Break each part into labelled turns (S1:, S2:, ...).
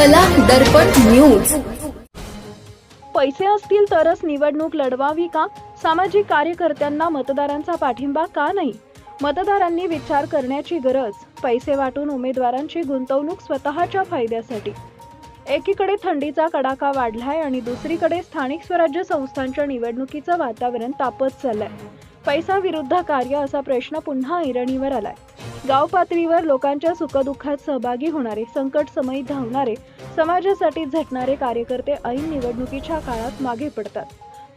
S1: कला दर्पण न्यूज।
S2: पैसे असतील तरच निवडणूक लढवावी का? सामाजिक कार्यकर्त्यांना मतदारांचा पाठिंबा का नाही? मतदारांनी विचार करण्याची गरज। पैसे वाटून उमेदवारांची गुंतवणूक स्वतःच्या फायद्यासाठी। एकीकडे थंडीचा कडाका वाढलाय आणि दुसरीकडे स्थानिक स्वराज्य संस्थांच्या निवडणुकीचं वातावरण तापत चाललंय। पैसा विरुद्ध कार्य असा प्रश्न पुन्हा ऐरणीवर आलाय। गाव पातळीवर लोकांच्या सुखदुःखात सहभागी होणारे, संकट समयी धावणारे, समाजासाठी झटणारे कार्यकर्ते ऐन निवडणुकीच्या काळात मागे पडतात।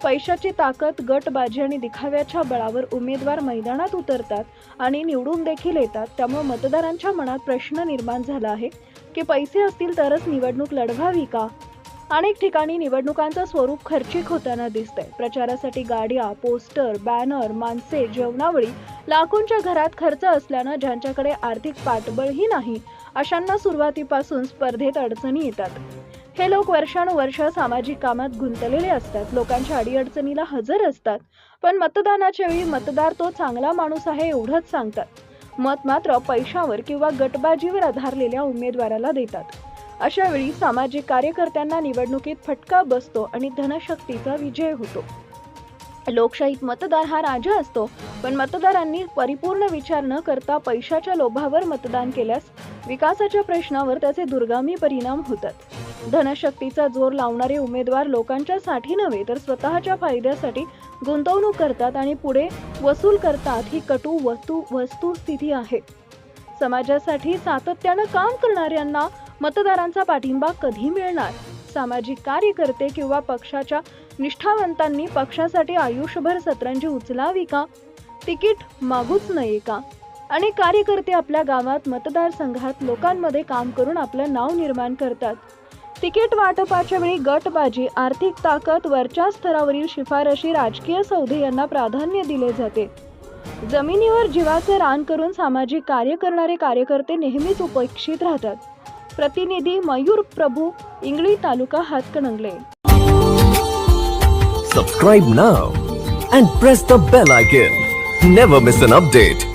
S2: पैशाची ताकद, गटबाजी आणि दिखाव्याच्या बळावर उमेदवार मैदानात उतरतात आणि निवडून देखील येतात। त्यामुळे मतदारांच्या मनात प्रश्न निर्माण झाला आहे की पैसे असतील तरच निवडणूक लढवावी का? अनेक ठिकाणी निवडणुकांचं स्वरूप खर्चिक होताना दिसतंय। प्रचारासाठी गाड्या, पोस्टर, बॅनर, माणसे, जेवणावळी, लाखोंच्या घरात खर्च असल्यानं ज्यांच्याकडे आर्थिक पाठबळही नाही अशांना सुरुवातीपासून स्पर्धेत अडचणी येतात। हे लोक वर्षानुवर्ष सामाजिक कामात गुंतलेले असतात, लोकांच्या अडीअडचणीला हजर असतात, पण मतदानाच्या वेळी मतदार तो चांगला माणूस आहे एवढंच सांगतात। मत मात्र पैशावर किंवा गटबाजीवर आधारलेल्या उमेदवाराला देतात। अशा वेळी सामाजिक कार्यकर्त्यांना निवडणुकीत फटका बसतो आणि धनशक्तीचा विजय होतो। लोकशाहीत मतदार हा राजा असतो, पण मतदारांनी परिपूर्ण विचार न करता पैशाच्या लोभावर मतदान केल्यास विकासाच्या प्रश्नावर त्याचे दुर्गामी परिणाम होतात। धनशक्तीचा जोर लावणारे उमेदवार लोकांच्या साठी नव्हे तर स्वतःच्या फायद्यासाठी गुंतवणूक करतात आणि पुढे वसूल करतात। ही कटू वस्तुस्थिती आहे। समाजासाठी सातत्यानं काम करणाऱ्यांना मतदारांचा पाठिंबा कधी मिळणार? सामाजिक कार्यकर्ते किंवा पक्षाच्या निष्ठावंतांनी पक्षासाठी आयुष्यभर सतरंजी उचलावी का? तिकीट मागूच नये का? अनेक कार्यकर्ते आपल्या गावात, मतदारसंघात लोकांमध्ये काम करून आपलं नाव निर्माण करतात। तिकीट वाटपाच्या वेळी गटबाजी, आर्थिक ताकद, वरच्या स्तरावरील शिफारशी, राजकीय सौदे यांना प्राधान्य दिले जाते। जमिनीवर जीवाचे रान करून सामाजिक कार्य करणारे कार्यकर्ते नेहमीच उपेक्षित राहतात। प्रतिनिधी मयूर प्रभू, इंगळी तालुका Hatkanangale.
S3: Subscribe now and press the bell icon. Never miss an update.